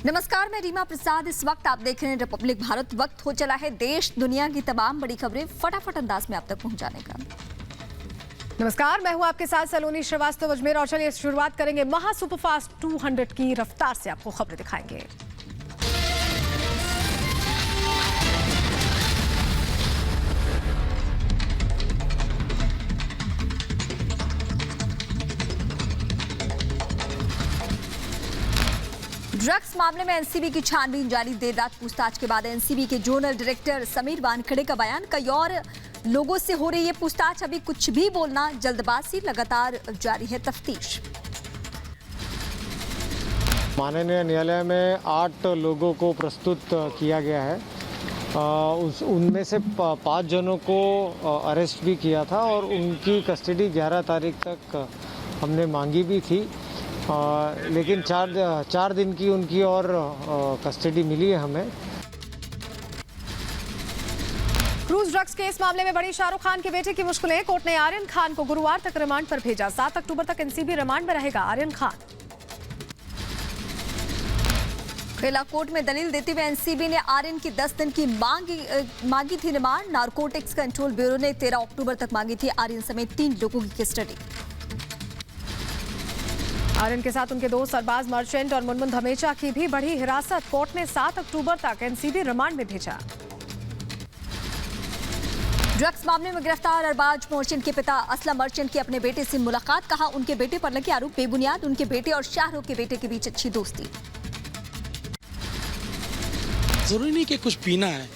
नमस्कार, मैं रीमा प्रसाद। इस वक्त आप देख रहे हैं रिपब्लिक भारत। वक्त हो चला है देश दुनिया की तमाम बड़ी खबरें फटाफट अंदाज में आप तक पहुंचाने का। नमस्कार, मैं हूं आपके साथ सलोनी श्रीवास्तव अजमेर। और चलिए शुरुआत करेंगे महा सुपरफास्ट 200 की रफ्तार से आपको खबरें दिखाएंगे। ड्रग्स मामले में एनसीबी की छानबीन जारी। देर रात पूछताछ के बाद एनसीबी के जोनल डायरेक्टर समीर वानखेड़े का बयान। कई और लोगों से हो रही है पूछताछ, अभी कुछ भी बोलना जल्दबाजी, लगातार जारी है तफ्तीश। माननीय न्यायालय में 8 लोगों को प्रस्तुत किया गया है। उनमें से 5 जनों को अरेस्ट भी किया था और उनकी कस्टडी 11 तारीख तक हमने मांगी भी थी। लेकिन 4 दिन की उनकी और कस्टडी मिली है हमें। क्रूज ड्रग्स केस मामले में बड़ी शाहरुख खान के बेटे की मुश्किलें। कोर्ट ने आर्यन खान को गुरुवार तक रिमांड पर भेजा। 7 अक्टूबर तक एनसीबी रिमांड में रहेगा आर्यन खान। खिलाफ कोर्ट में दलील देते हुए एनसीबी ने आर्यन की 10 दिन की मांगी थी रिमांड। नारकोटिक्स कंट्रोल ब्यूरो ने 13 अक्टूबर तक मांगी थी आर्यन समेत 3 लोगों की कस्टडी। आर्यन के साथ उनके दोस्त अरबाज मर्चेंट और मुनमुन धमेचा की भी बढ़ी हिरासत। कोर्ट ने 7 अक्टूबर तक एनसीबी रिमांड में भेजा। ड्रग्स मामले में गिरफ्तार अरबाज मर्चेंट के पिता असलम मर्चेंट की अपने बेटे से मुलाकात। कहा उनके बेटे पर लगे आरोप बेबुनियाद। उनके बेटे और शाहरुख के बेटे के बीच अच्छी दोस्ती। जरूरी नहीं कि कुछ पीना है।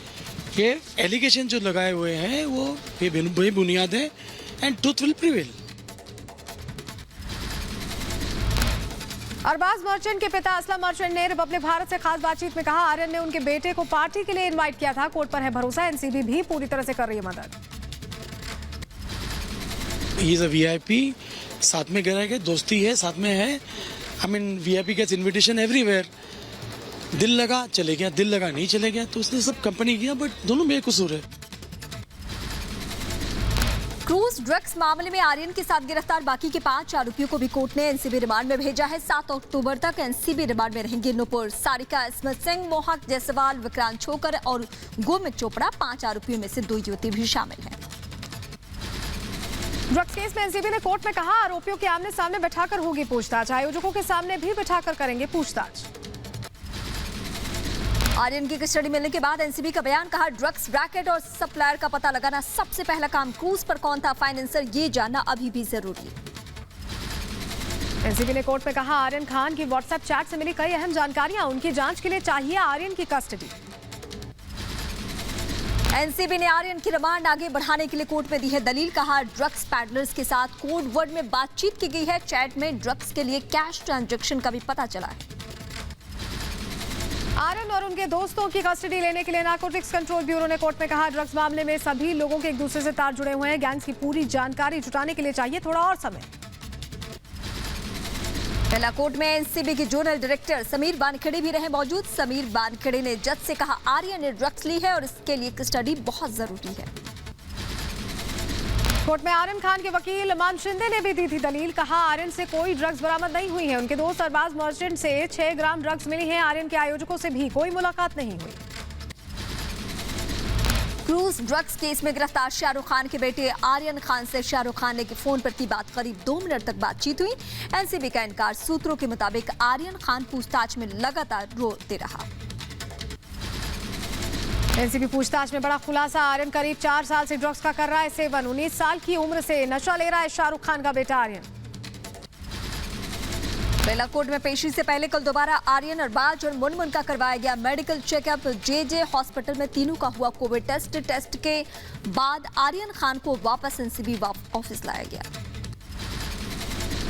ये एलिगेशन जो लगाए हुए हैं वो बेबुनियाद है and truth will prevail. Arbaaz merchant के पिता असलम मर्चेंट ने रिपब्लिक भारत से खास बातचीत में कहा आर्यन ने उनके बेटे को पार्टी के लिए इनवाइट किया था। कोर्ट पर है भरोसा, एनसीबी भी पूरी तरह से कर रही है मदद। ही इज अ वीआईपी, साथ में गए दोस्ती है, साथ में है। I mean VIP gates invitation everywhere. दिल लगा चले गया, दिल लगा नहीं चले गया, तो उसने सब कंपनी किया, बट दोनों बेकसूर है। क्रूज ड्रग्स मामले में आर्यन के साथ गिरफ्तार बाकी के 5 आरोपियों को भी कोर्ट ने एनसीबी रिमांड में भेजा है। 7 अक्टूबर तक एनसीबी रिमांड में रहेंगे नुपुर, सारिका, स्मित सिंह, मोहक जायसवाल, विक्रांत छोकर और गुरमीत चोपड़ा। 5 आरोपियों में से 2 युवती भी शामिल हैं। ड्रग्स केस में एनसीबी ने कोर्ट में कहा आरोपियों के आमने सामने बैठाकर होगी पूछताछ। आयोजकों के सामने भी बैठाकर करेंगे पूछताछ। आर्यन की कस्टडी मिलने के बाद एनसीबी का बयान। कहा ड्रग्स रैकेट और सप्लायर का पता लगाना सबसे पहला काम। क्रूज पर कौन था फाइनेंसर, ये जानना अभी भी जरूरी। एनसीबी ने कोर्ट में कहा आर्यन खान की व्हाट्सएप चैट से मिली कई अहम जानकारियां। उनकी जांच के लिए चाहिए आर्यन की कस्टडी। एनसीबी ने आर्यन की रिमांड आगे बढ़ाने के लिए कोर्ट में दी है दलील। कहा ड्रग्स पैडलर्स के साथ कोड वर्ड में बातचीत की गई है। चैट में ड्रग्स के लिए कैश ट्रांजैक्शन का भी पता चला है। आर्यन और उनके दोस्तों की कस्टडी लेने के लिए नारकोटिक्स कंट्रोल ब्यूरो ने कोर्ट में कहा ड्रग्स मामले में सभी लोगों के एक दूसरे से तार जुड़े हुए हैं। गैंग्स की पूरी जानकारी जुटाने के लिए चाहिए थोड़ा और समय। पहला कोर्ट में एनसीबी के जोनल डायरेक्टर समीर वानखेड़े भी रहे मौजूद। समीर वानखेड़े ने जज से कहा आर्यन ने ड्रग्स ली है और इसके लिए कस्टडी बहुत जरूरी है। कोर्ट में आर्यन खान के वकील अमान शिंदे ने भी दी थी दलील। कहा आर्यन से कोई ड्रग्स बरामद नहीं हुई है। उनके दोस्त अरबाज मर्चेंट से 6 ग्राम ड्रग्स मिली हैं। आर्यन के आयोजकों से भी कोई मुलाकात नहीं हुई। क्रूज ड्रग्स केस में गिरफ्तार शाहरुख खान के बेटे आर्यन खान से शाहरुख खान ने फोन पर की बात। करीब 2 मिनट तक बातचीत हुई। एनसीबी का इनकार। सूत्रों के मुताबिक आर्यन खान पूछताछ में लगातार रोते रहा। एनसीबी पूछताछ में बड़ा खुलासा। आर्यन करीब 4 साल से ड्रग्स का कर रहा है सेवन। 19 साल की उम्र से नशा ले रहा है शाहरुख खान का बेटा आर्यन। पहला कोर्ट में पेशी से पहले कल दोबारा आर्यन, अरबाज और मुनमुन का करवाया गया मेडिकल चेकअप। जेजे हॉस्पिटल में तीनों का हुआ कोविड टेस्ट के बाद आर्यन खान को वापस एनसीबी ऑफिस लाया गया।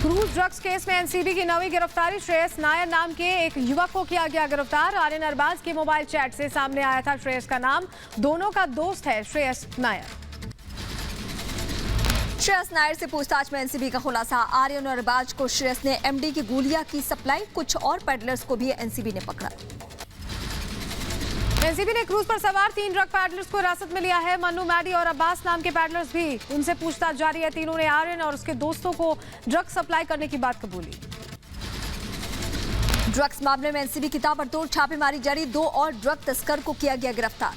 क्रूज ड्रग्स केस में एनसीबी की नवी गिरफ्तारी। श्रेयस नायर नाम के एक युवक को किया गया गिरफ्तार। आर्यन अरबाज के मोबाइल चैट से सामने आया था श्रेयस का नाम। दोनों का दोस्त है श्रेयस नायर। श्रेयस नायर से पूछताछ में एनसीबी का खुलासा। आर्यन और अरबाज को श्रेयस ने एमडी की गोलियां की सप्लाई। कुछ और पैडलर्स को भी एनसीबी ने पकड़ा। एनसीबी ने क्रूज पर सवार 3 ड्रग पैडलर्स को हिरासत में लिया है। मन्नू, मैडी और अब्बास नाम के पैडलर्स भी। उनसे पूछताछ जारी है। तीनों ने आर्यन और उसके दोस्तों को ड्रग सप्लाई करने की बात कबूली। ड्रग्स मामले में एनसीबी की ताबड़तोड़ छापेमारी जारी, 2 और ड्रग तस्कर को किया गया गिरफ्तार।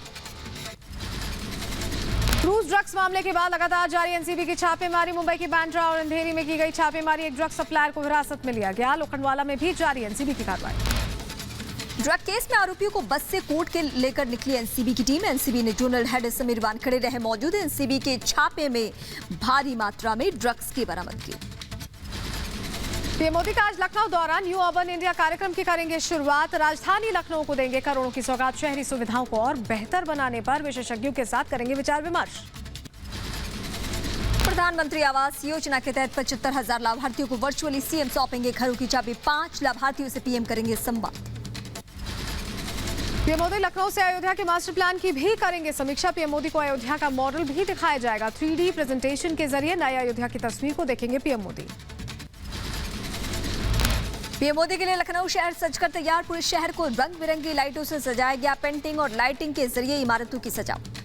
क्रूज ड्रग्स मामले के बाद लगातार जारी एनसीबी की छापेमारी, मुंबई की बांद्रा और अंधेरी में की गई छापेमारी, एक ड्रग सप्लायर को हिरासत में लिया गया। लोखंडवाला में भी जारी एनसीबी की कार्रवाई। ड्रग केस में आरोपियों को बस से कोर्ट के लेकर निकली एनसीबी की टीम। एनसीबी ने जोनल हेड समीर वानखेड़े रहे मौजूद। एनसीबी के छापे में भारी मात्रा में ड्रग्स की बरामद की। पीएम मोदी का आज लखनऊ दौरा, न्यू अर्बन इंडिया कार्यक्रम की करेंगे शुरुआत। राजधानी लखनऊ को देंगे करोड़ों की सौगात, शहरी सुविधाओं को और बेहतर बनाने पर विशेषज्ञों के साथ करेंगे विचार विमर्श। प्रधानमंत्री आवास योजना के तहत 75,000 लाभार्थियों को वर्चुअली सीएम सौंपेंगे घरों की चाबी। 5 लाभार्थियों से पीएम करेंगे संवाद। पीएम मोदी लखनऊ से अयोध्या के मास्टर प्लान की भी करेंगे समीक्षा। पीएम मोदी को अयोध्या का मॉडल भी दिखाया जाएगा। 3D प्रेजेंटेशन के जरिए नए अयोध्या की तस्वीर को देखेंगे पीएम मोदी। पीएम मोदी के लिए लखनऊ शहर सजकर तैयार, पूरे शहर को रंग बिरंगी लाइटों से सजाया गया। पेंटिंग और लाइटिंग के जरिए इमारतों की सजावट।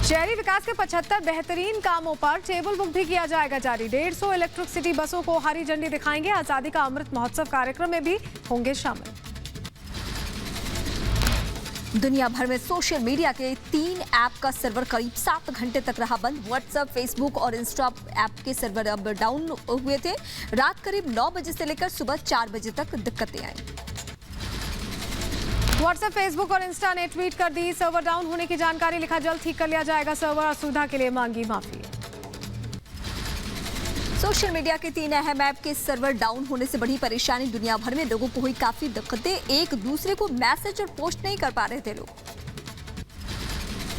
शहरी विकास के 75 बेहतरीन कामों पर टेबल बुक भी किया जाएगा जारी। 150 इलेक्ट्रिक सिटी बसों को हरी झंडी दिखाएंगे। आजादी का अमृत महोत्सव कार्यक्रम में भी होंगे शामिल। दुनिया भर में सोशल मीडिया के 3 ऐप का सर्वर करीब 7 घंटे तक रहा बंद। व्हाट्सएप, फेसबुक और इंस्टा ऐप के सर्वर अब डाउन हुए थे। रात करीब 9 बजे से लेकर सुबह 4 बजे तक दिक्कतें आई। व्हाट्सएप, फेसबुक और इंस्टा ने ट्वीट कर दी सर्वर डाउन होने की जानकारी, लिखा जल्द ठीक कर लिया जाएगा सर्वर, असुविधा के लिए मांगी माफी। सोशल मीडिया के 3 अहम ऐप के सर्वर डाउन होने से बड़ी परेशानी दुनिया भर में लोगों को हुई काफी दिक्कतें। एक दूसरे को मैसेज और पोस्ट नहीं कर पा रहे थे लोग।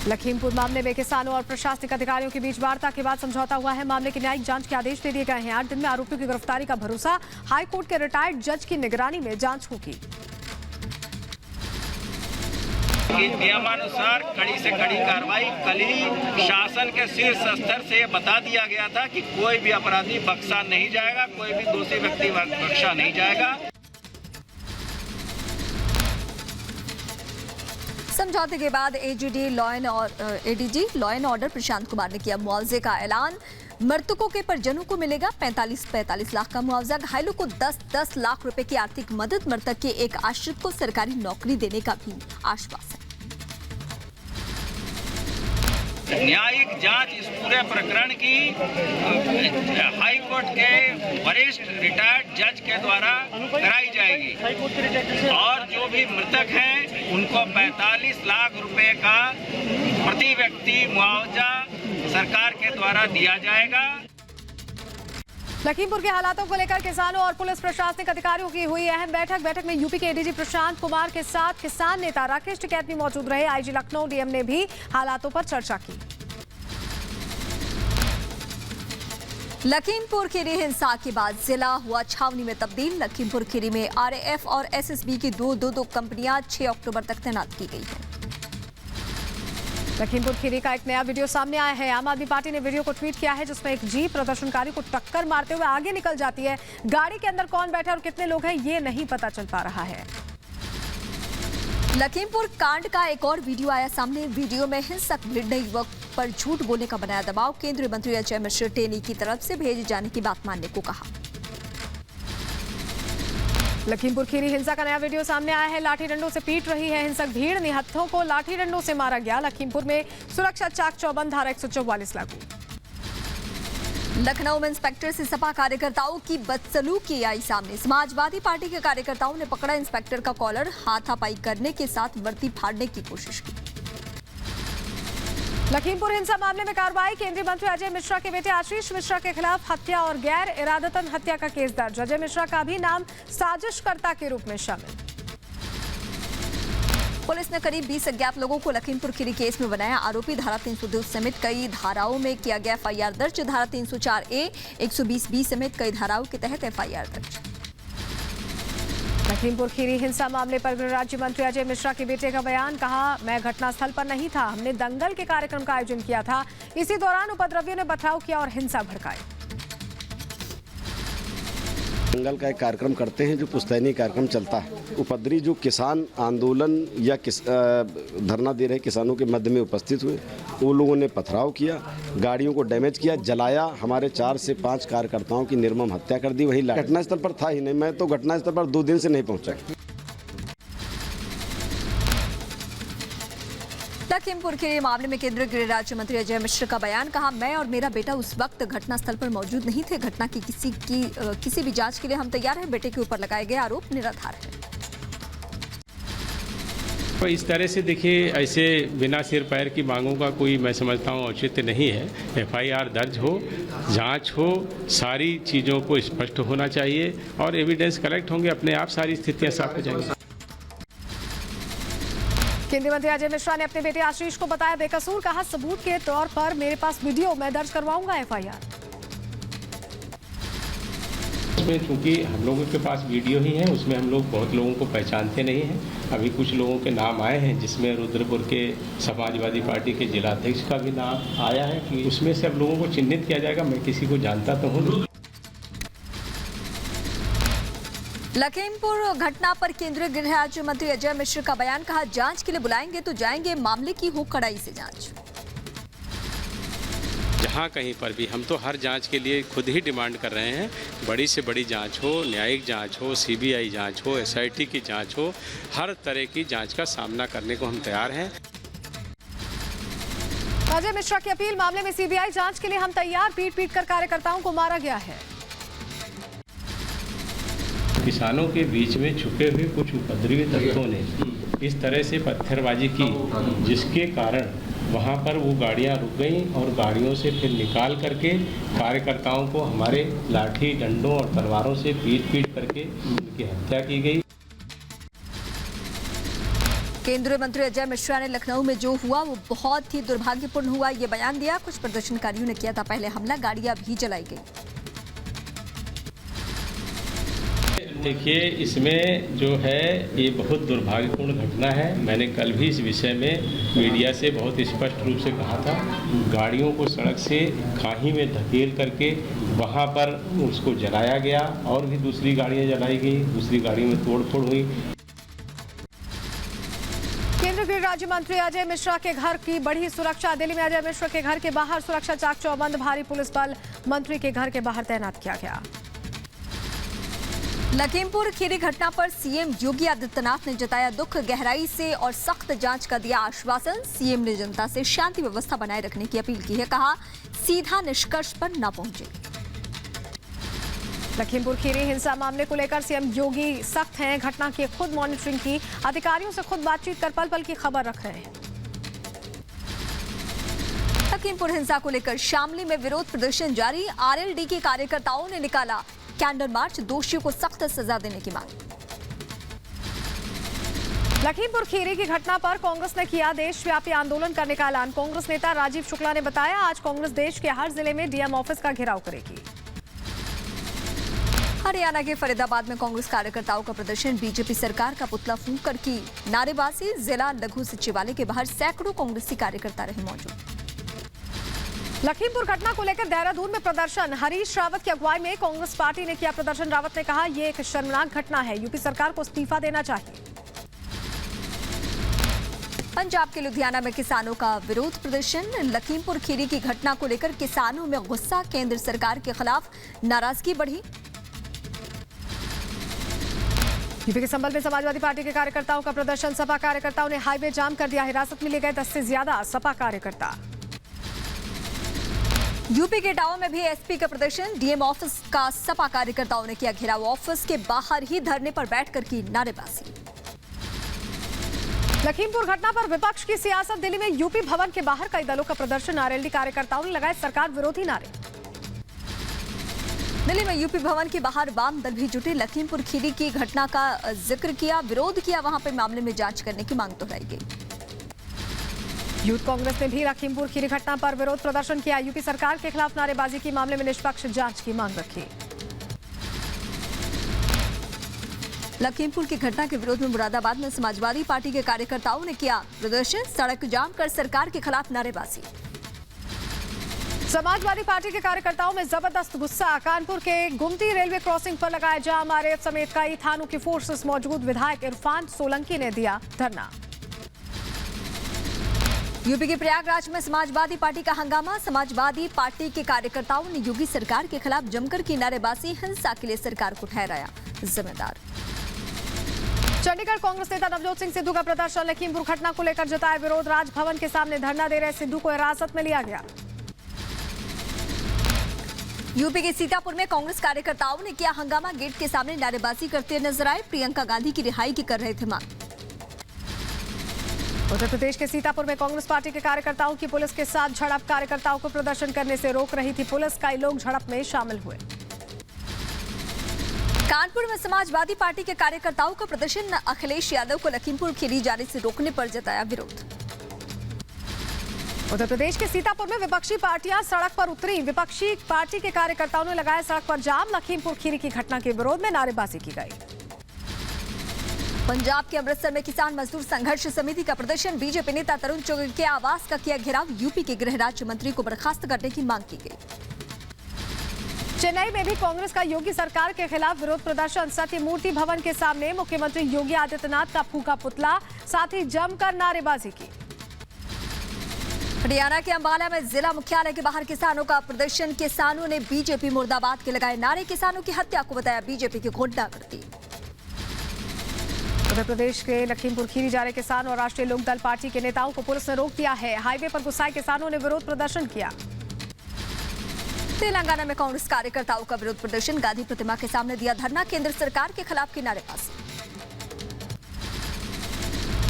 लखीमपुर मामले में किसानों और प्रशासनिक अधिकारियों के बीच वार्ता के बाद समझौता हुआ है। मामले की न्यायिक जांच के आदेश दे दिए गए हैं। 8 दिन में आरोपियों की गिरफ्तारी का भरोसा। हाईकोर्ट के रिटायर्ड जज की निगरानी में जांच होगी। नियमानुसार कड़ी से कड़ी कार्रवाई। कल ही शासन के शीर्ष स्तर से बता दिया गया था कि कोई भी अपराधी बख्शा नहीं जाएगा, कोई भी दोषी व्यक्ति बख्शा नहीं जाएगा। समझौते के बाद ADG law and order Prashant Kumar ने किया मुआवजे का ऐलान। मृतकों के परिजनों को मिलेगा 45 लाख का मुआवजा। घायलों को 10 लाख रुपए की आर्थिक मदद। मृतक के एक आश्रित को सरकारी नौकरी देने का भी आश्वासन। न्यायिक जांच इस पूरे प्रकरण की हाई कोर्ट के वरिष्ठ रिटायर्ड जज के द्वारा कराई जाएगी और जो भी मृतक हैं उनको 45 लाख रुपए का प्रति व्यक्ति मुआवजा सरकार के द्वारा दिया जाएगा। लखीमपुर के हालातों को लेकर किसानों और पुलिस प्रशासनिक अधिकारियों की हुई अहम बैठक में यूपी के एडीजी प्रशांत कुमार के साथ किसान नेता राकेश टिकैत भी मौजूद रहे। आईजी लखनऊ डीएम ने भी हालातों पर चर्चा की। लखीमपुर खीरी हिंसा के बाद जिला हुआ छावनी में तब्दील। लखीमपुर खीरी में आरएएफ और एसएसबी की दो कंपनियां 6 अक्टूबर तक तैनात की गई हैं। लखीमपुर खीरी का एक नया वीडियो सामने आया है। आम आदमी पार्टी ने वीडियो को ट्वीट किया है जिसमें एक जीप प्रदर्शनकारी को टक्कर मारते हुए आगे निकल जाती है। गाड़ी के अंदर कौन बैठा और कितने लोग हैं ये नहीं पता चल पा रहा है। लखीमपुर कांड का एक और वीडियो आया सामने। वीडियो में हिंसक भीड़ ने युवक पर झूठ बोलने का बनाया दबाव। केंद्रीय मंत्री अजय मिश्र टेनी की तरफ से भेजे जाने की बात मानने को कहा। लखीमपुर खीरी हिंसा का नया वीडियो सामने आया है। लाठी डंडों से पीट रही है हिंसक भीड़। निहत्थों को लाठी डंडों से मारा गया। लखीमपुर में सुरक्षा चाक चौबंद धारा 144 लागू। लखनऊ में इंस्पेक्टर से सपा कार्यकर्ताओं की बदसलूकी आई सामने। समाजवादी पार्टी के कार्यकर्ताओं ने पकड़ा इंस्पेक्टर का कॉलर। हाथापाई करने के साथ वर्दी फाड़ने की कोशिश की। लखीमपुर हिंसा मामले में कार्रवाई। केंद्रीय मंत्री अजय मिश्रा के बेटे आशीष मिश्रा के खिलाफ हत्या और गैर इरादतन हत्या का केस दर्ज। अजय मिश्रा का भी नाम साजिशकर्ता के रूप में शामिल। पुलिस ने करीब 20 अज्ञात लोगों को लखीमपुर खीरी केस में बनाया आरोपी। धारा 302 समेत कई धाराओं में किया गया एफआईआर दर्ज। धारा 304A, 120B समेत कई धाराओं के तहत एफआईआर दर्ज। लखीमपुर खीरी हिंसा मामले पर गृह राज्य मंत्री अजय मिश्रा के बेटे का बयान। कहा, मैं घटनास्थल पर नहीं था, हमने दंगल के कार्यक्रम का आयोजन किया था। इसी दौरान उपद्रवियों ने पथराव किया और हिंसा भड़काई। दंगल का एक कार्यक्रम करते हैं जो पुश्तैनी कार्यक्रम चलता है। उपद्रवी जो किसान आंदोलन या धरना दे रहे किसानों के मध्य में उपस्थित हुए, वो लोगों ने पथराव किया, गाड़ियों को डैमेज किया, जलाया, हमारे 4 से 5 कार्यकर्ताओं की निर्मम हत्या कर दी। वही घटनास्थल पर था ही नहीं, मैं तो घटनास्थल पर 2 दिन से नहीं पहुंचा। लखीमपुर के मामले में केंद्रीय गृह राज्य मंत्री अजय मिश्र का बयान, कहा मैं और मेरा बेटा उस वक्त घटनास्थल पर मौजूद नहीं थे। घटना की किसी भी जांच के लिए हम तैयार हैं। बेटे के ऊपर लगाए गए आरोप निराधार है। तो इस तरह से देखिए, ऐसे बिना सिर पैर की मांगों का कोई मैं समझता हूँ औचित्य नहीं है। FIR दर्ज हो, जांच हो, सारी चीज़ों को स्पष्ट होना चाहिए और एविडेंस कलेक्ट होंगे, अपने आप सारी स्थितियाँ साफ हो जाएंगी। केंद्रीय मंत्री अजय मिश्रा ने अपने बेटे आशीष को बताया बेकसूर, कहा सबूत के तौर पर मेरे पास वीडियो, मैं दर्ज करवाऊंगा FIR। उसमें चूंकि हम लोगों के पास वीडियो ही है, उसमें हम लोग बहुत लोगों को पहचानते नहीं हैं। अभी कुछ लोगों के नाम आए हैं, जिसमें रुद्रपुर के समाजवादी पार्टी के जिलाध्यक्ष का भी नाम आया है कि उसमें से अब लोगों को चिन्हित किया जाएगा। मैं किसी को जानता तो हूँ। लखीमपुर घटना पर केंद्रीय गृह राज्य मंत्री अजय मिश्र का बयान, कहा जांच के लिए बुलाएंगे तो जाएंगे, मामले की हो कड़ाई से जांच। जहाँ कहीं पर भी हम तो हर जांच के लिए खुद ही डिमांड कर रहे हैं। बड़ी से बड़ी जांच हो, न्यायिक जांच हो, CBI जांच हो, SIT की जांच हो, हर तरह की जांच का सामना करने को हम तैयार हैं। अजय मिश्रा की अपील, मामले में CBI जांच के लिए हम तैयार, पीट कर कार्यकर्ताओं को मारा गया है। किसानों के बीच में छुपे हुए कुछ उपद्रवी तत्वों ने इस तरह से पत्थरबाजी की, जिसके कारण वहां पर वो गाड़ियां रुक गईं और गाड़ियों से फिर निकाल करके कार्यकर्ताओं को हमारे लाठी डंडों और तलवारों से पीट करके उनकी हत्या की गई। केंद्रीय मंत्री अजय मिश्रा ने लखनऊ में जो हुआ वो बहुत ही दुर्भाग्यपूर्ण हुआ, ये बयान दिया। कुछ प्रदर्शनकारियों ने किया था पहले हमला, गाड़ियां भी जलाई गई। देखिए, इसमें जो है ये बहुत दुर्भाग्यपूर्ण घटना है। मैंने कल भी इस विषय में मीडिया से बहुत स्पष्ट रूप से कहा था। गाड़ियों को सड़क से खाई में धकेल करके वहां पर उसको जलाया गया और भी दूसरी गाड़ियां जलाई गई, दूसरी गाड़ियों में तोड़फोड़ हुई। केंद्रीय गृह राज्य मंत्री अजय मिश्रा के घर की बढ़ी सुरक्षा। दिल्ली में अजय मिश्रा के घर के बाहर सुरक्षा चाक चौबंद, भारी पुलिस बल मंत्री के घर के बाहर तैनात किया गया। लखीमपुर खीरी घटना पर सीएम योगी आदित्यनाथ ने जताया दुख, गहराई से और सख्त जांच का दिया आश्वासन। सीएम ने जनता से शांति व्यवस्था बनाए रखने की अपील की है, कहा सीधा निष्कर्ष पर न पहुंचे। लखीमपुर खीरी हिंसा मामले को लेकर सीएम योगी सख्त हैं, घटना की खुद मॉनिटरिंग की, अधिकारियों से खुद बातचीत कर पल पल की खबर रख रहे हैं। लखीमपुर हिंसा को लेकर शामली में विरोध प्रदर्शन जारी, RLD के कार्यकर्ताओं ने निकाला कैंडल मार्च, दोषियों को सख्त सजा देने की मांग। लखीमपुर खीरी की घटना पर कांग्रेस ने किया देशव्यापी आंदोलन करने का ऐलान। कांग्रेस नेता राजीव शुक्ला ने बताया आज कांग्रेस देश के हर जिले में DM ऑफिस का घेराव करेगी। हरियाणा के फरीदाबाद में कांग्रेस कार्यकर्ताओं का प्रदर्शन, बीजेपी सरकार का पुतला फूंक कर की नारेबाजी। जिला लघु सचिवालय के बाहर सैकड़ों कांग्रेसी कार्यकर्ता रहे मौजूद। लखीमपुर घटना को लेकर देहरादून में प्रदर्शन, हरीश रावत की अगुवाई में कांग्रेस पार्टी ने किया प्रदर्शन। रावत ने कहा यह एक शर्मनाक घटना है, यूपी सरकार को इस्तीफा देना चाहिए। पंजाब के लुधियाना में किसानों का विरोध प्रदर्शन, लखीमपुर खीरी की घटना को लेकर किसानों में गुस्सा, केंद्र सरकार के खिलाफ नाराजगी बढ़ी। यूपी के संभल में समाजवादी पार्टी के कार्यकर्ताओं का प्रदर्शन, सपा कार्यकर्ताओं ने हाईवे जाम कर दिया, हिरासत में लिए गए 10 से ज्यादा सपा कार्यकर्ता। यूपी के इटावा में भी SP का प्रदर्शन, DM ऑफिस का सपा कार्यकर्ताओं ने किया घेराव, ऑफिस के बाहर ही धरने पर बैठकर की नारेबाजी। लखीमपुर घटना पर विपक्ष की सियासत, दिल्ली में यूपी भवन के बाहर कई दलों का प्रदर्शन, RLD कार्यकर्ताओं ने लगाए सरकार विरोधी नारे। दिल्ली में यूपी भवन के बाहर वाम दल भी जुटे, लखीमपुर खीरी की घटना का जिक्र किया, विरोध किया, वहां पर मामले में जांच करने की मांग दोहराई गई। यूथ कांग्रेस ने भी लखीमपुर खीरी घटना पर विरोध प्रदर्शन किया, यूपी सरकार के खिलाफ नारेबाजी की, मामले में निष्पक्ष जांच की मांग रखी। लखीमपुर की घटना के विरोध में मुरादाबाद में समाजवादी पार्टी के कार्यकर्ताओं ने किया प्रदर्शन, सड़क जाम कर सरकार के खिलाफ नारेबाजी। समाजवादी पार्टी के कार्यकर्ताओं में जबरदस्त गुस्सा। कानपुर के गुमती रेलवे क्रॉसिंग पर लगाया जाम। आरएएफ समेत कई थानों की फोर्सेस मौजूद। विधायक इरफान सोलंकी ने दिया धरना। यूपी के प्रयागराज में समाजवादी पार्टी का हंगामा। समाजवादी पार्टी के कार्यकर्ताओं ने योगी सरकार के खिलाफ जमकर की नारेबाजी। हिंसा के लिए सरकार को ठहराया जिम्मेदार। चंडीगढ़ कांग्रेस नेता नवजोत सिंह सिद्धू का प्रदर्शन। लखीमपुर घटना को लेकर जताया विरोध। राजभवन के सामने धरना दे रहे सिद्धू को हिरासत में लिया गया। यूपी के सीतापुर में कांग्रेस कार्यकर्ताओं ने किया हंगामा। गेट के सामने नारेबाजी करते नजर आए। प्रियंका गांधी की रिहाई की कर रहे थे मांग। उत्तर प्रदेश के सीतापुर में कांग्रेस पार्टी के कार्यकर्ताओं की पुलिस के साथ झड़प। कार्यकर्ताओं को प्रदर्शन करने से रोक रही थी पुलिस। कई लोग झड़प में शामिल हुए। कानपुर में समाजवादी पार्टी के कार्यकर्ताओं का प्रदर्शन। अखिलेश यादव को लखीमपुर खीरी जाने से रोकने पर जताया विरोध। उत्तर प्रदेश के सीतापुर में विपक्षी पार्टियां सड़क पर उतरी। विपक्षी पार्टी के कार्यकर्ताओं ने लगाया सड़क पर जाम। लखीमपुर खीरी की घटना के विरोध में नारेबाजी की गई। पंजाब के अमृतसर में किसान मजदूर संघर्ष समिति का प्रदर्शन। बीजेपी नेता तरुण चुग के आवास का किया घेराव। यूपी के गृह राज्य मंत्री को बर्खास्त करने की मांग की गई। चेन्नई में भी कांग्रेस का योगी सरकार के खिलाफ विरोध प्रदर्शन। सत्यमूर्ति भवन के सामने मुख्यमंत्री योगी आदित्यनाथ का फूका पुतला। साथ ही जमकर नारेबाजी की। हरियाणा के अंबाला में जिला मुख्यालय के बाहर किसानों का प्रदर्शन। किसानों ने बीजेपी मुर्दाबाद के लगाए नारे। किसानों की हत्या को बताया बीजेपी की गुंडागर्दी। उत्तर प्रदेश के लखीमपुर खीरी जा रहे किसान और राष्ट्रीय लोकदल पार्टी के नेताओं को पुलिस ने रोक दिया है। हाईवे पर गुस्साए किसानों ने विरोध प्रदर्शन किया। तेलंगाना में कांग्रेस कार्यकर्ताओं का विरोध प्रदर्शन। गांधी प्रतिमा के सामने दिया धरना। केंद्र सरकार के खिलाफ की नारेबाजी।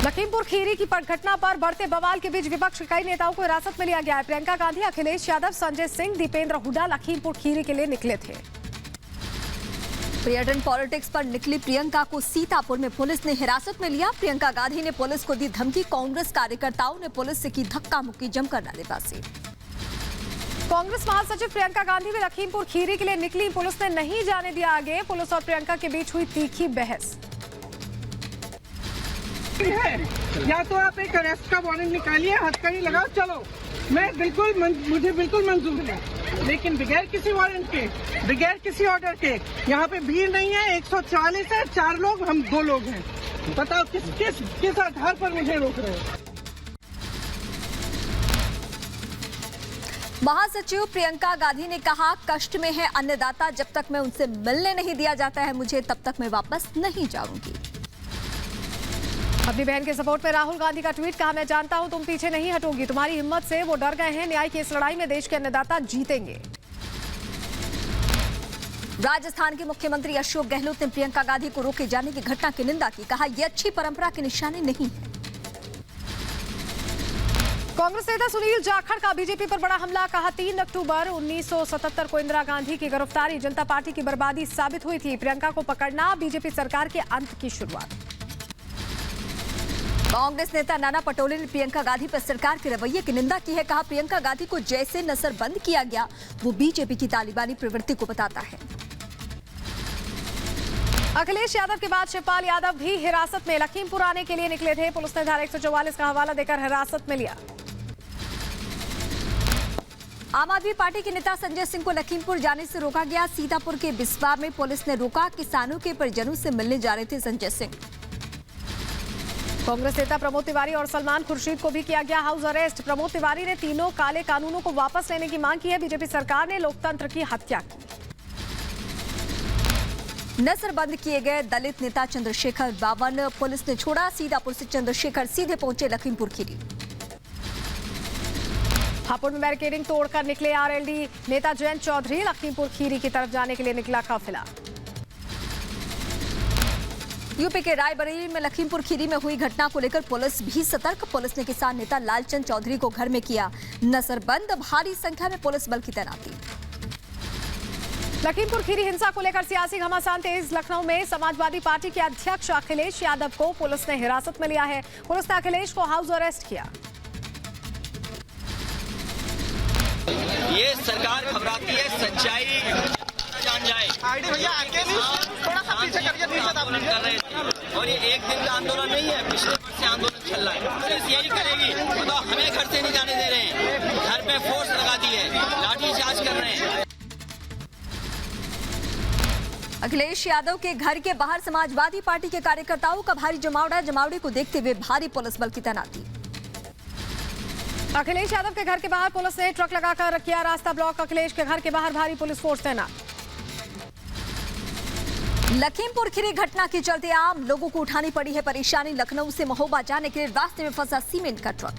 लखीमपुर खीरी की घटना पर बढ़ते बवाल के बीच विपक्ष के कई नेताओं को हिरासत में लिया गया है। प्रियंका गांधी, अखिलेश यादव, संजय सिंह, दीपेंद्र हुड्डा लखीमपुर खीरी के लिए निकले थे। पर्यटन पॉलिटिक्स पर निकली प्रियंका को सीतापुर में पुलिस ने हिरासत में लिया। प्रियंका गांधी ने पुलिस को दी धमकी। कांग्रेस कार्यकर्ताओं ने पुलिस से की धक्का मुक्की। जमकर नारेबाजी। कांग्रेस महासचिव प्रियंका गांधी भी लखीमपुर खीरी के लिए निकली। पुलिस ने नहीं जाने दिया आगे। पुलिस और प्रियंका के बीच हुई तीखी बहस। या तो आप एक अरेस्ट का वारंट निकालिए, हथकड़ी लगाओ, चलो, मुझे बिल्कुल मंजूर है, लेकिन बगैर किसी वारंट के, बगैर किसी ऑर्डर के। यहाँ पे भीड़ नहीं है। 144 है, 4 लोग, हम 2 लोग हैं। बताओ किस आधार पर मुझे रोक रहे हो? महासचिव प्रियंका गांधी ने कहा, कष्ट में है अन्नदाता। जब तक मैं उनसे मिलने नहीं दिया जाता है मुझे, तब तक मैं वापस नहीं जाऊंगी। अपनी बहन के सपोर्ट में राहुल गांधी का ट्वीट। कहा, मैं जानता हूं तुम पीछे नहीं हटोगी। तुम्हारी हिम्मत से वो डर गए हैं। न्याय की इस लड़ाई में देश के अन्नदाता जीतेंगे। राजस्थान के मुख्यमंत्री अशोक गहलोत ने प्रियंका गांधी को रोके जाने की घटना की निंदा की। कहा, यह अच्छी परंपरा की निशानी नहीं है। कांग्रेस नेता सुनील जाखड़ का बीजेपी पर बड़ा हमला। कहा, 3 अक्टूबर 1977 को इंदिरा गांधी की गिरफ्तारी जनता पार्टी की बर्बादी साबित हुई थी। प्रियंका को पकड़ना बीजेपी सरकार के अंत की शुरुआत। कांग्रेस नेता नाना पटोले ने प्रियंका गांधी पर सरकार के रवैये की निंदा की है। कहा, प्रियंका गांधी को जैसे नजरबंद किया गया वो बीजेपी की तालिबानी प्रवृत्ति को बताता है। अखिलेश यादव के बाद शिवपाल यादव भी हिरासत में। लखीमपुर आने के लिए निकले थे। पुलिस ने धारा 144 का हवाला देकर हिरासत में लिया। आम आदमी पार्टी के नेता संजय सिंह को लखीमपुर जाने से रोका गया। सीतापुर के बिस्वा में पुलिस ने रोका। किसानों के परिजनों से मिलने जा रहे थे संजय सिंह। कांग्रेस नेता प्रमोद तिवारी और सलमान खुर्शीद को भी किया गया हाउस अरेस्ट। प्रमोद तिवारी ने तीनों काले कानूनों को वापस लेने की मांग की है। बीजेपी सरकार ने लोकतंत्र की हत्या की। नजरबंद किए गए दलित नेता चंद्रशेखर बावन पुलिस ने छोड़ा। सीतापुर से चंद्रशेखर सीधे पहुंचे लखीमपुर खीरी। हापुड़ में बैरिकेडिंग तोड़कर निकले आरएलडी नेता जयंत चौधरी। लखीमपुर खीरी की तरफ जाने के लिए निकला काफिला। यूपी के रायबरेली में लखीमपुर खीरी में हुई घटना को लेकर पुलिस भी सतर्क। पुलिस ने किसान नेता लालचंद चौधरी को घर में किया नजरबंद। भारी संख्या में पुलिस बल की तैनाती। लखीमपुर खीरी हिंसा को लेकर सियासी घमासान तेज। लखनऊ में समाजवादी पार्टी के अध्यक्ष अखिलेश यादव को पुलिस ने हिरासत में लिया है। पुलिस ने अखिलेश को हाउस अरेस्ट किया। ये सरकार घबराती है, सच्चाई जान जाए। आंदोलन कर रहे थे और ये एक दिन का आंदोलन नहीं है, पिछले वर्ष से आंदोलन चल रहा है। पुलिस यही करेगी, तो हमें घर से नहीं जाने दे रहे हैं। घर पे फोर्स लगा दी है, लाठी अखिलेश यादव के घर के बाहर समाजवादी पार्टी के कार्यकर्ताओं का भारी जमावड़े को देखते हुए भारी पुलिस बल की तैनाती। अखिलेश यादव के घर के बाहर पुलिस ने ट्रक लगाकर किया रास्ता ब्लॉक। अखिलेश के घर के बाहर भारी पुलिस फोर्स तैनात। लखीमपुर खीरी घटना के चलते आम लोगों को उठानी पड़ी है परेशानी। लखनऊ से महोबा जाने के लिए रास्ते में फंसा सीमेंट का ट्रक।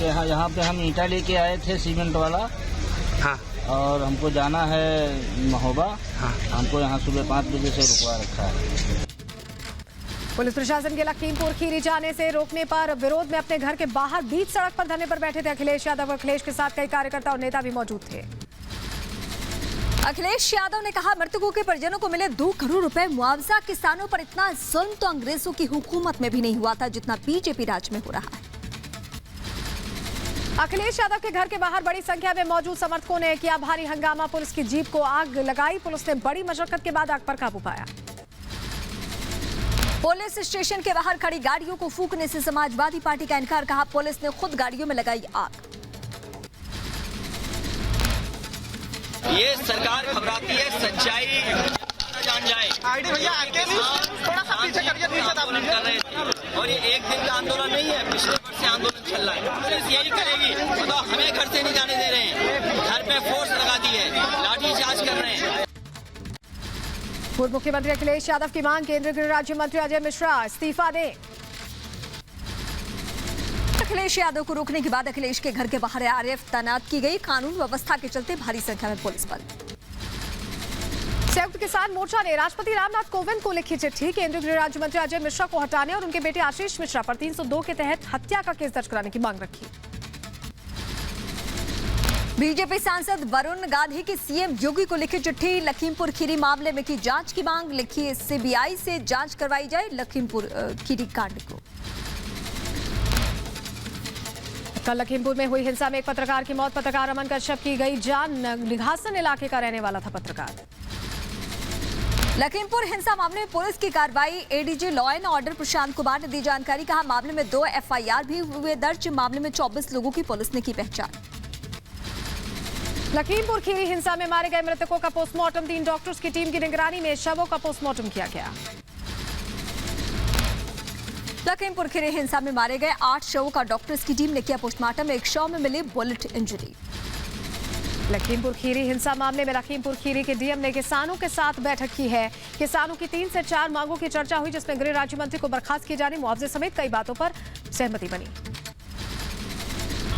यहाँ पे हम ईंटा लेके आए थे सीमेंट वाला। हाँ। और हमको जाना है महोबा। हाँ। हमको यहाँ सुबह 5 बजे से रुकवा रखा है। पुलिस प्रशासन के लखीमपुर खीरी जाने से रोकने पर विरोध में अपने घर के बाहर बीच सड़क पर धरने पर बैठे थे अखिलेश यादव। अखिलेश के साथ कई कार्यकर्ता और नेता भी मौजूद थे। अखिलेश यादव ने कहा, मृतकों के परिजनों को मिले 2 करोड़ रुपए मुआवजा। किसानों पर इतना जुल्म तो अंग्रेजों की हुकूमत में भी नहीं हुआ था जितना बीजेपी राज में हो रहा है। अखिलेश यादव के घर के बाहर बड़ी संख्या में मौजूद समर्थकों ने किया भारी हंगामा। पुलिस की जीप को आग लगाई। पुलिस ने बड़ी मशक्कत के बाद आग पर काबू पाया। पुलिस स्टेशन के बाहर खड़ी गाड़ियों को फूंकने से समाजवादी पार्टी का इनकार। कहा, पुलिस ने खुद गाड़ियों में लगाई आग। ये सरकार घबराती है, सच्चाई जान जाए। आंदोलन कर रहे थे और ये एक दिन का आंदोलन नहीं है, पिछले वर्ष से आंदोलन चल रहा है। पुलिस यही करेगी, तो हमें घर से नहीं जाने दे रहे हैं, घर पे फोर्स लगा दी है, लाठीचार्ज कर रहे हैं। पूर्व मुख्यमंत्री अखिलेश यादव की मांग, केंद्रीय गृह राज्य मंत्री अजय मिश्रा इस्तीफा दें। अखिलेश यादव को रोकने के बाद अखिलेश के घर के बाहर आरएएफ तैनात की गई। कानून व्यवस्था के चलते भारी संख्या में पुलिस बल। संयुक्त किसान मोर्चा ने राष्ट्रपति रामनाथ कोविंद को लिखी चिट्ठी। केंद्रीय गृह राज्य मंत्री अजय मिश्रा को हटाने और उनके बेटे आशीष मिश्रा पर 302 के तहत हत्या का केस दर्ज कराने की मांग रखी। बीजेपी सांसद वरुण गांधी की सीएम योगी को लिखी चिट्ठी। लखीमपुर खीरी मामले में की जांच की मांग। लिखी, सीबीआई से जांच करवाई जाए लखीमपुर खीरी कांड को। कल लखीमपुर में हुई हिंसा में एक पत्रकार की मौत। पत्रकार अमन कश्यप की गई जान। निघासन इलाके का रहने वाला था पत्रकार। लखीमपुर हिंसा मामले में पुलिस की कार्रवाई। ADG law and order Prashant Kumar ने दी जानकारी। कहा, मामले में 2 एफआईआर भी हुए दर्ज। मामले में 24 लोगों की पुलिस ने की पहचान। लखीमपुर खीरी हिंसा में मारे गए मृतकों का पोस्टमार्टम 3 डॉक्टर्स की टीम की निगरानी में शवों का पोस्टमार्टम किया गया। लखीमपुर खीरी हिंसा में मारे गए 8 शवों का डॉक्टर्स की टीम ने किया पोस्टमार्टम। एक शव में मिली बुलेट इंजरी। लखीमपुर खीरी हिंसा मामले में लखीमपुर खीरी के डीएम ने किसानों के साथ बैठक की है। किसानों की 3 से 4 मांगों की चर्चा हुई, जिसमें गृह राज्य मंत्री को बर्खास्त किए जाने, मुआवजे समेत कई बातों पर सहमति बनी।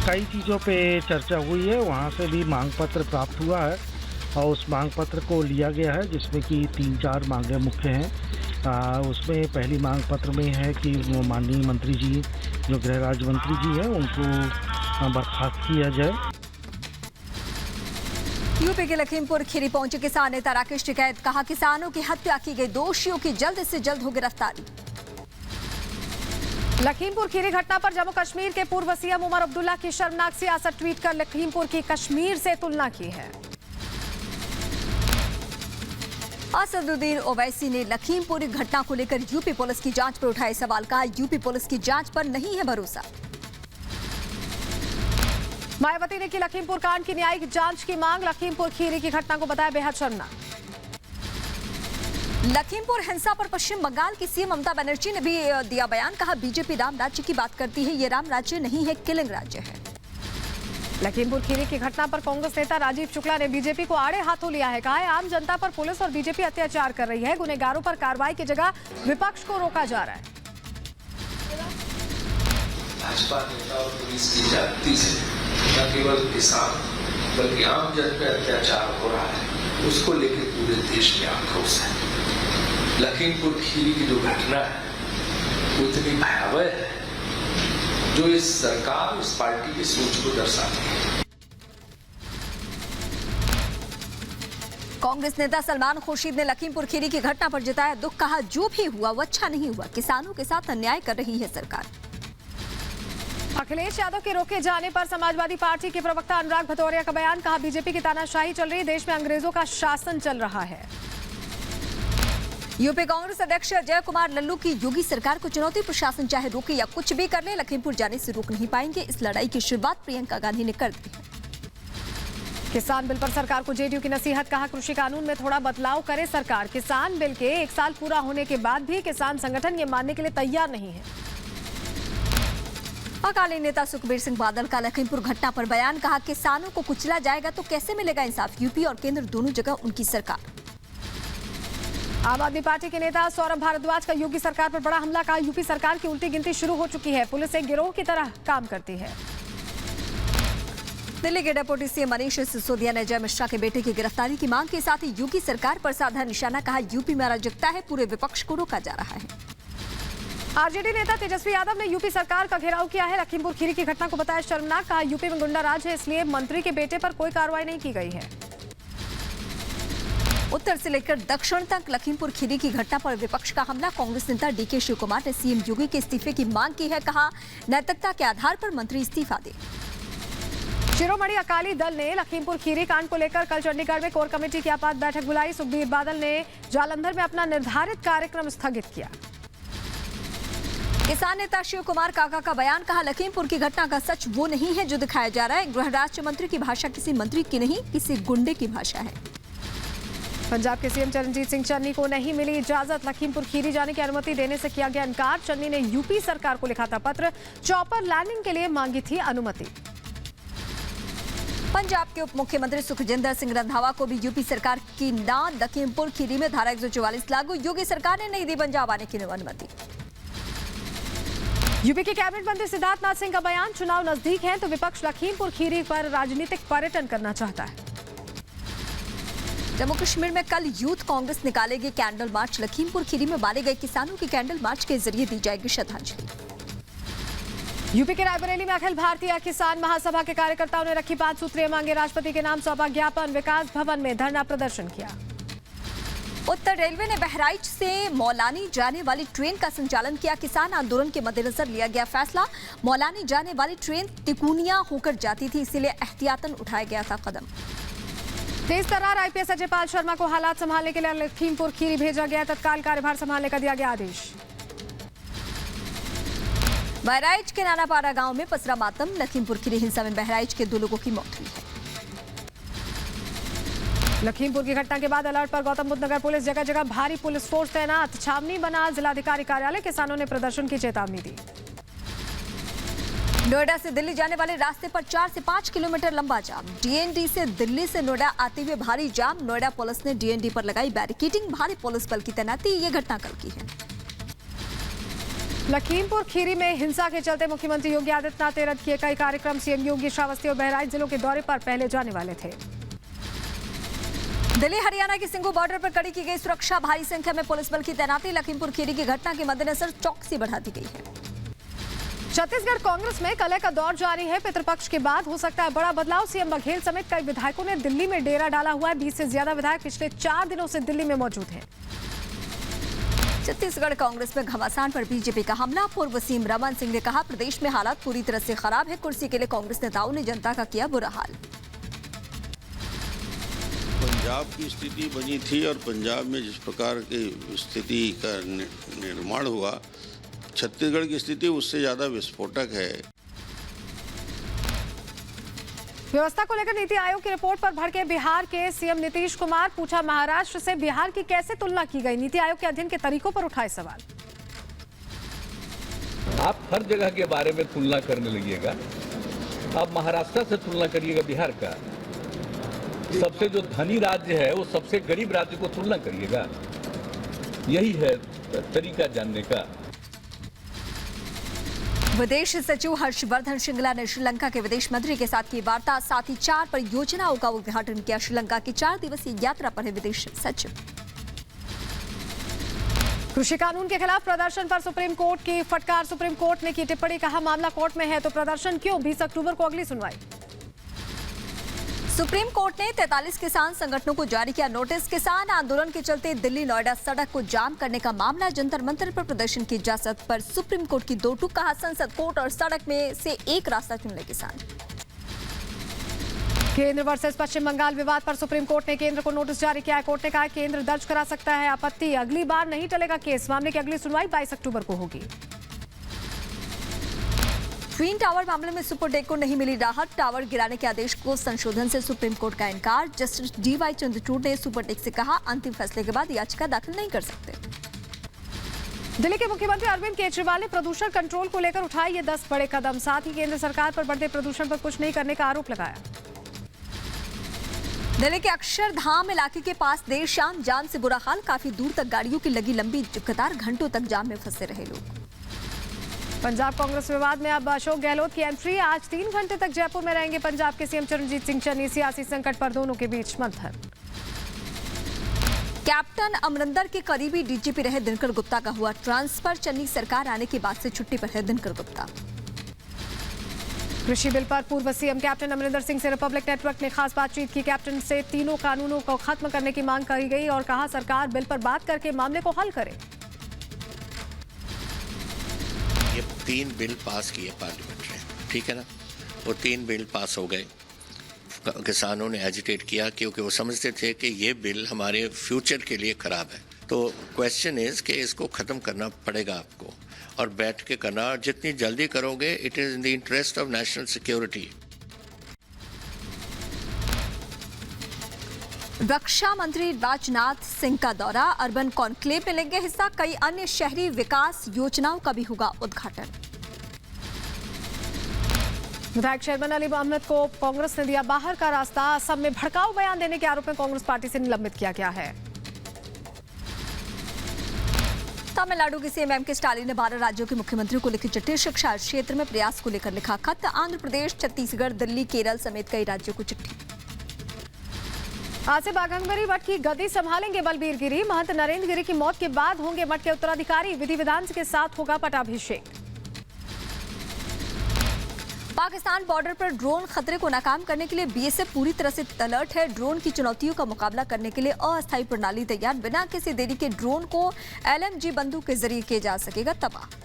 कई चीज़ों पे चर्चा हुई है। वहाँ से भी मांग पत्र प्राप्त हुआ है और उस मांग पत्र को लिया गया है, जिसमें कि 3-4 मांगें मुख्य हैं। उसमें पहली मांग पत्र में है कि माननीय मंत्री जी, जो गृह राज्य मंत्री जी हैं, उनको बर्खास्त किया जाए। यूपी के लखीमपुर खीरी पहुंचे किसान नेता राकेश टिकैत। कहा, किसानों की हत्या की गई, दोषियों की जल्द से जल्द हो गिरफ्तारी। लखीमपुर खीरी घटना पर जम्मू कश्मीर के पूर्व सीएम उमर अब्दुल्ला की शर्मनाक सियासत ट्वीट कर लखीमपुर की कश्मीर से तुलना की है। असदुद्दीन ओवैसी ने लखीमपुर घटना को लेकर यूपी पुलिस की जांच पर उठाए सवाल। कहा, यूपी पुलिस की जांच पर नहीं है भरोसा। मायावती ने की लखीमपुर कांड की न्यायिक जांच की मांग। लखीमपुर खीरी की घटना को बताया बेहद शर्मनाक। लखीमपुर हिंसा पर पश्चिम बंगाल की सीएम ममता बनर्जी ने भी दिया बयान। कहा, बीजेपी राम राज्य की बात करती है, ये राम राज्य नहीं है, किलिंग राज्य है। लखीमपुर खीरी की घटना पर कांग्रेस नेता राजीव शुक्ला ने बीजेपी को आड़े हाथों लिया है। कहा है, आम जनता पर पुलिस और बीजेपी अत्याचार कर रही है। गुनहगारों पर कार्रवाई की जगह विपक्ष को रोका जा रहा है। भाजपा नेता और पुलिस की जाति से न केवल किसान बल्कि आम जन पे अत्याचार हो रहा है, उसको लेकर पूरे देश में आक्रोश है। लखीमपुर खीरी की जो घटना है वो इतनी भयावह है, जो इस सरकार, इस पार्टी की सोच को दर्शाती है। कांग्रेस नेता सलमान खुर्शीद ने लखीमपुर खीरी की घटना पर जताया दुख। कहा, जो भी हुआ वो अच्छा नहीं हुआ, किसानों के साथ अन्याय कर रही है सरकार। अखिलेश यादव के रोके जाने पर समाजवादी पार्टी के प्रवक्ता अनुराग भदौरिया का बयान। कहा, बीजेपी की तानाशाही चल रही, देश में अंग्रेजों का शासन चल रहा है। यूपी कांग्रेस अध्यक्ष अजय कुमार लल्लू की योगी सरकार को चुनौती। प्रशासन चाहे रोके या कुछ भी कर ले, लखीमपुर जाने से रोक नहीं पाएंगे। इस लड़ाई की शुरुआत प्रियंका गांधी ने कर दी है। किसान बिल पर सरकार को जेडीयू की नसीहत, कहा कृषि कानून में थोड़ा बदलाव करे सरकार। किसान बिल के 1 साल पूरा होने के बाद भी किसान संगठन ये मानने के लिए तैयार नहीं है। अकाली नेता सुखबीर सिंह बादल का लखीमपुर घटना पर बयान, कहा किसानों को कुचला जाएगा तो कैसे मिलेगा इंसाफ। यूपी और केंद्र दोनों जगह उनकी सरकार। आम आदमी पार्टी के नेता सौरभ भारद्वाज का योगी सरकार पर बड़ा हमला, कहा यूपी सरकार की उल्टी गिनती शुरू हो चुकी है, पुलिस एक गिरोह की तरह काम करती है। दिल्ली के डिप्टी सीएम मनीष सिसोदिया ने अजय मिश्रा के बेटे की गिरफ्तारी की मांग के साथ ही योगी सरकार पर साधा निशाना, कहा यूपी में अराजकता है, पूरे विपक्ष को रोका जा रहा है। आरजेडी नेता तेजस्वी यादव ने यूपी सरकार का घेराव किया है, लखीमपुर खीरी की घटना को बताया शर्मनाक, कहा यूपी में गुंडा राज है, इसलिए मंत्री के बेटे पर कोई कार्रवाई नहीं की गई है। उत्तर से लेकर दक्षिण तक लखीमपुर खीरी की घटना पर विपक्ष का हमला, कांग्रेस नेता डीके शिव कुमार ने सीएम योगी के इस्तीफे की मांग की है, कहा नैतिकता के आधार पर मंत्री इस्तीफा दे। शिरोमणि अकाली दल ने लखीमपुर खीरी कांड को लेकर कल चंडीगढ़ में कोर कमेटी की आपात बैठक बुलाई, सुखबीर बादल ने जालंधर में अपना निर्धारित कार्यक्रम स्थगित किया। किसान नेता शिव कुमार काका का बयान, कहा लखीमपुर की घटना का सच वो नहीं है जो दिखाया जा रहा है, गृह राज्य मंत्री की भाषा किसी मंत्री की नहीं, किसी गुंडे की भाषा है। पंजाब के सीएम चरणजीत सिंह चन्नी को नहीं मिली इजाजत, लखीमपुर खीरी जाने की अनुमति देने से किया गया इनकार। चन्नी ने यूपी सरकार को लिखा था पत्र, चॉपर लैंडिंग के लिए मांगी थी अनुमति। पंजाब के उप मुख्यमंत्री सुखजिंदर सिंह रंधावा को भी यूपी सरकार की ना लखीमपुर खीरी में धारा 144 लागू, योगी सरकार ने नहीं दी पंजाब आने की अनुमति। यूपी के कैबिनेट मंत्री सिद्धार्थनाथ सिंह का बयान, चुनाव नजदीक है तो विपक्ष लखीमपुर खीरी पर राजनीतिक पर्यटन करना चाहता है। जम्मू कश्मीर में कल यूथ कांग्रेस निकालेगी कैंडल मार्च, लखीमपुर खीरी में मारे गए किसानों की कैंडल मार्च के जरिए दी जाएगी श्रद्धांजलि। यूपी के रायबरेली में अखिल भारतीय किसान महासभा के कार्यकर्ताओं ने रखी 5 सूत्रीय मांगे, राष्ट्रपति के नाम सौंपा ज्ञापन, विकास भवन में धरना प्रदर्शन किया। उत्तर रेलवे ने बहराइच से मौलानी जाने वाली ट्रेन का संचालन किया, किसान आंदोलन के मद्देनजर लिया गया फैसला। मौलानी जाने वाली ट्रेन तिकोनिया होकर जाती थी, इसीलिए एहतियातन उठाया गया था कदम। तेज तर्रार आईपीएस अजय पाल शर्मा को हालात संभालने के लिए लखीमपुर खीरी भेजा गया, तत्काल कार्यभार संभालने का दिया गया आदेश। बहराइच के नानापाड़ा गांव में पसरा मातम, लखीमपुर खीरी हिंसा में बहराइच के 2 लोगों की मौत हुई है। लखीमपुर की घटना के बाद अलर्ट पर गौतम बुद्ध नगर पुलिस, जगह जगह भारी पुलिस फोर्स तैनात, छावनी बना जिलाधिकारी कार्यालय, किसानों ने प्रदर्शन की चेतावनी दी। नोएडा से दिल्ली जाने वाले रास्ते पर 4 से 5 किलोमीटर लंबा जाम, डीएनडी से दिल्ली से नोएडा आते हुए भारी जाम, नोएडा पुलिस ने डीएनडी पर लगाई बैरिकेडिंग, भारी पुलिस बल की तैनाती, ये घटना कल की है। लखीमपुर खीरी में हिंसा के चलते मुख्यमंत्री योगी आदित्यनाथ ने रद्द किए कई कार्यक्रम, सीएम योगी श्रावस्ती और बहराइच जिलों के दौरे पर पहले जाने वाले थे। दिल्ली हरियाणा की सिंघू बॉर्डर पर कड़ी की गई सुरक्षा, भारी संख्या में पुलिस बल की तैनाती, लखीमपुर खीरी की घटना के मद्देनजर चौकसी बढ़ा दी गई है। छत्तीसगढ़ कांग्रेस में कलह का दौर जारी है, पितृपक्ष के बाद हो सकता है बड़ा बदलाव, सीएम बघेल समेत कई विधायकों ने दिल्ली में डेरा डाला हुआ है, 20 से ज्यादा विधायक पिछले 4 दिनों से दिल्ली में मौजूद हैं। छत्तीसगढ़ कांग्रेस में घमासान पर बीजेपी का हमला, पूर्व सीएम रमन सिंह ने कहा प्रदेश में हालात पूरी तरह से खराब है, कुर्सी के लिए कांग्रेस नेताओं ने जनता का किया बुरा हाल। पंजाब की स्थिति बनी थी और पंजाब में जिस प्रकार की स्थिति का निर्माण हुआ, छत्तीसगढ़ की स्थिति उससे ज्यादा विस्फोटक है। व्यवस्था को लेकर नीति आयोग की रिपोर्ट पर भड़के बिहार के सीएम नीतीश कुमार, पूछा महाराष्ट्र से बिहार की कैसे तुलना की गई, नीति आयोग के अध्ययन के तरीकों पर उठाए सवाल। आप हर जगह के बारे में तुलना करने लगिएगा, आप महाराष्ट्र से तुलना करिएगा बिहार का, सबसे जो धनी राज्य है वो सबसे गरीब राज्य को तुलना करिएगा, यही है तरीका जानने का। विदेश सचिव हर्षवर्धन श्रृंगला ने श्रीलंका के विदेश मंत्री के साथ की वार्ता, साथ ही 4 परियोजनाओं का उद्घाटन किया। श्रीलंका की 4 दिवसीय यात्रा पर है विदेश सचिव। कृषि कानून के खिलाफ प्रदर्शन पर सुप्रीम कोर्ट की फटकार, सुप्रीम कोर्ट ने की टिप्पणी, कहा मामला कोर्ट में है तो प्रदर्शन क्यों, 20 अक्टूबर को अगली सुनवाई। सुप्रीम कोर्ट ने 43 किसान संगठनों को जारी किया नोटिस, किसान आंदोलन के चलते दिल्ली नोएडा सड़क को जाम करने का मामला, जंतर मंतर पर प्रदर्शन की इजाजत पर सुप्रीम कोर्ट की 2 टूक, कहा संसद, कोर्ट और सड़क में से एक रास्ता चुन ले किसान। केंद्र वर्सेस पश्चिम बंगाल विवाद पर सुप्रीम कोर्ट ने केंद्र को नोटिस जारी किया है, कोर्ट ने कहा केंद्र दर्ज करा सकता है आपत्ति, अगली बार नहीं टलेगा केस, मामले की अगली सुनवाई 22 अक्टूबर को होगी। ट्विन टावर मामले में सुप्रीम को नहीं मिली राहत। टावर गिराने के आदेश को संशोधन से सुप्रीम कोर्ट का इनकार। जस्टिस डीवाई चंद्रचूड़ ने सुप्रीम से कहा अंतिम फैसले के बाद याचिका दाखिल नहीं कर सकते। दिल्ली के मुख्यमंत्री अरविंद केजरीवाल ने प्रदूषण कंट्रोल को लेकर उठाए ये 10 बड़े कदम। साथ ही केंद्र सरकार पर बढ़ते प्रदूषण पर कुछ नहीं करने का आरोप लगाया। दिल्ली के अक्षरधाम इलाके के पास देर शाम जाम से बुरा हाल। काफी दूर तक गाड़ियों की लगी लंबी कतार। घंटों तक जाम में फंसे रहे लोग। पंजाब कांग्रेस विवाद में अब अशोक गहलोत की एंट्री। आज 3 घंटे तक जयपुर में रहेंगे पंजाब के सीएम चरणजीत सिंह चन्नी। सियासी संकट पर दोनों के बीच मंथन। कैप्टन अमरिंदर के करीबी डीजीपी रहे दिनकर गुप्ता का हुआ ट्रांसफर। चन्नी सरकार आने के बाद से छुट्टी पर है दिनकर गुप्ता। कृषि बिल पर पूर्व सीएम कैप्टन अमरिंदर सिंह से रिपब्लिक नेटवर्क ने खास बातचीत की। कैप्टन से तीनों कानूनों को खत्म करने की मांग की गई और कहा सरकार बिल पर बात करके मामले को हल करे। ये 3 बिल पास किए पार्लियामेंट में, ठीक है ना। वो 3 बिल पास हो गए। किसानों ने एजिटेट किया क्योंकि वो समझते थे कि ये बिल हमारे फ्यूचर के लिए खराब है। तो क्वेश्चन इज कि इसको ख़त्म करना पड़ेगा आपको और बैठ के करना, और जितनी जल्दी करोगे it is in the interest of national security. रक्षा मंत्री राजनाथ सिंह का दौरा। अर्बन कॉन्क्लेव में लेंगे हिस्सा। कई अन्य शहरी विकास योजनाओं का भी होगा उद्घाटन। विधायक शेरमन अली अहमद को कांग्रेस ने दिया बाहर का रास्ता। असम में भड़काऊ बयान देने के आरोप में कांग्रेस पार्टी से निलंबित किया गया है। तमिलनाडु के सीएम एम के स्टालिन ने 12 राज्यों के मुख्यमंत्रियों को लिखी चिट्ठी। शिक्षा क्षेत्र में प्रयास को लेकर लिखा खत। आंध्र प्रदेश, छत्तीसगढ़, दिल्ली, केरल समेत कई राज्यों को चिट्ठी। आज से बाघंगबरी मठ की गद्दी संभालेंगे बलबीर गिरी। महंत नरेंद्र गिरी की मौत के बाद होंगे मठ के उत्तराधिकारी। विधि विधान के साथ होगा पटाभिषेक। पाकिस्तान बॉर्डर पर ड्रोन खतरे को नाकाम करने के लिए बीएसएफ पूरी तरह से अलर्ट है। ड्रोन की चुनौतियों का मुकाबला करने के लिए अस्थायी प्रणाली तैयार। बिना किसी देरी के ड्रोन को LMG बंदूक के जरिए किया जा सकेगा तबाह।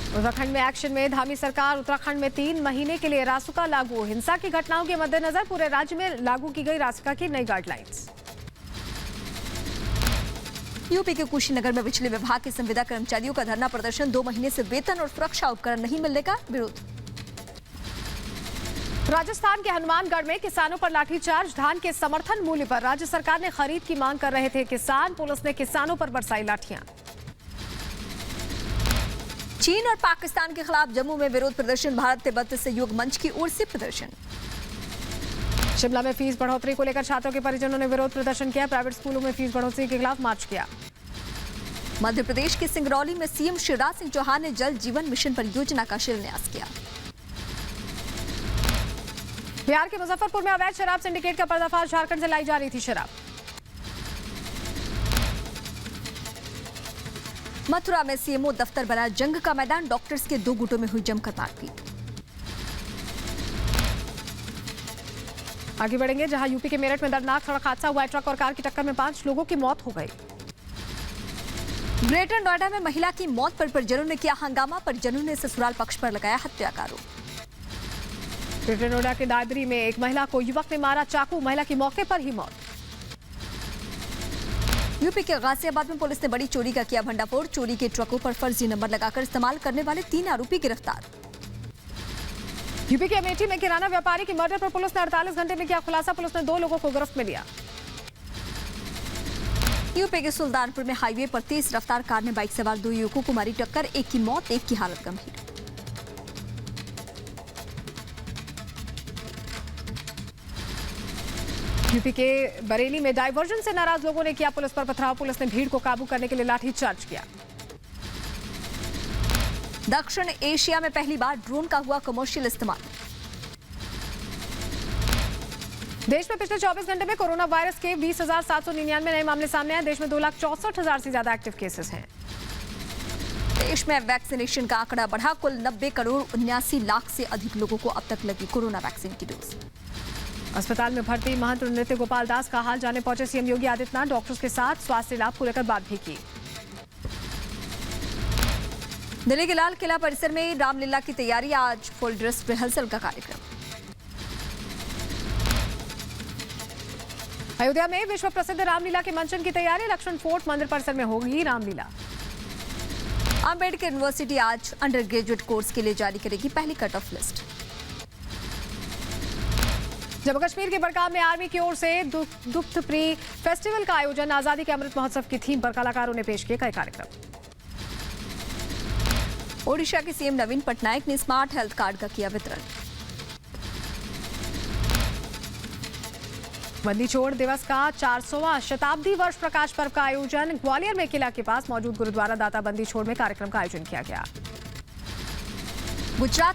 उत्तराखंड में एक्शन में धामी सरकार। उत्तराखंड में 3 महीने के लिए रासुका लागू। हिंसा की घटनाओं के मद्देनजर पूरे राज्य में लागू की गई रासुका की नई गाइडलाइंस। यूपी के कुशीनगर में बिजली विभाग के संविदा कर्मचारियों का धरना प्रदर्शन। 2 महीने से वेतन और सुरक्षा उपकरण नहीं मिलने का विरोध। राजस्थान के हनुमानगढ़ में किसानों पर लाठीचार्ज। धान के समर्थन मूल्य पर राज्य सरकार ने खरीद की मांग कर रहे थे किसान। पुलिस ने किसानों पर बरसाई लाठियां। चीन और पाकिस्तान के खिलाफ जम्मू में विरोध प्रदर्शन। भारत तिब्बत सहयोग मंच की ओर से प्रदर्शन। शिमला में फीस बढ़ोतरी को लेकर छात्रों के परिजनों ने विरोध प्रदर्शन किया। प्राइवेट स्कूलों में फीस बढ़ोतरी के खिलाफ मार्च किया। मध्य प्रदेश के सिंगरौली में सीएम शिवराज सिंह चौहान ने जल जीवन मिशन परियोजना का शिलान्यास किया। बिहार के मुजफ्फरपुर में अवैध शराब सिंडिकेट का पर्दाफाश। झारखंड से लाई जा रही थी शराब। मथुरा में सीएमओ दफ्तर बना जंग का मैदान। डॉक्टर्स के 2 गुटों में हुई जमकर मारपीट। आगे बढ़ेंगे जहां यूपी के मेरठ में दर्दनाक सड़क हादसा हुआ। ट्रक और कार की टक्कर में 5 लोगों की मौत हो गई। ग्रेटर नोएडा में महिला की मौत पर परिजनों ने किया हंगामा। परिजनों ने ससुराल पक्ष पर लगाया हत्या का आरोप। ग्रेटर नोएडा के दादरी में एक महिला को युवक ने मारा चाकू। महिला की मौके पर ही मौत। यूपी के गाजियाबाद में पुलिस ने बड़ी चोरी का किया भंडाफोड़। चोरी के ट्रकों पर फर्जी नंबर लगाकर इस्तेमाल करने वाले 3 आरोपी गिरफ्तार। यूपी के अमेठी में किराना व्यापारी की मर्डर पर पुलिस ने 48 घंटे में किया खुलासा। पुलिस ने 2 लोगों को गिरफ्त में लिया। यूपी के सुल्तानपुर में हाईवे पर तेज रफ्तार कार ने बाइक सवार 2 युवकों को मारी टक्कर। एक की मौत, एक की हालत गंभीर। यूपी के बरेली में डायवर्जन से नाराज लोगों ने किया पुलिस पर पथराव। पुलिस ने भीड़ को काबू करने के लिए लाठीचार्ज किया। दक्षिण एशिया में पहली बार ड्रोन का हुआ कमर्शियल इस्तेमाल। देश में पिछले 24 घंटे में कोरोना वायरस के 20,799 नए मामले सामने आए। देश में 2,64,000 से ज्यादा एक्टिव केसेस हैं। देश में वैक्सीनेशन का आंकड़ा बढ़ा। कुल 90 करोड़ 79 लाख से अधिक लोगों को अब तक लगी कोरोना वैक्सीन की डोज। अस्पताल में भर्ती महंत नृत्य गोपाल दास का हाल जाने पहुंचे सीएम योगी आदित्यनाथ। डॉक्टर्स के साथ स्वास्थ्य लाभ को लेकर बात भी की। दिल्ली के लाल किला परिसर में रामलीला की तैयारी। आज फुल ड्रेस रिहर्सल का कार्यक्रम। अयोध्या में विश्व प्रसिद्ध रामलीला के मंचन की तैयारी। लक्ष्मण फोर्ट मंदिर परिसर में होगी रामलीला। अंबेडकर यूनिवर्सिटी आज अंडर ग्रेजुएट कोर्स के लिए जारी करेगी पहली cut off list. Jammu Kashmir के बड़गाम में आर्मी की ओर से दुग्ध प्री फेस्टिवल का आयोजन। आजादी के अमृत महोत्सव की थीम पर कलाकारों ने पेश किए कई कार्यक्रम। ओडिशा के सीएम नवीन पटनायक ने स्मार्ट हेल्थ कार्ड का किया वितरण। बंदी छोड़ दिवस का 400वां शताब्दी वर्ष प्रकाश पर्व का आयोजन। ग्वालियर में किला के पास मौजूद गुरुद्वारा दाता बंदी छोड़ में कार्यक्रम का आयोजन किया गया। गुजरात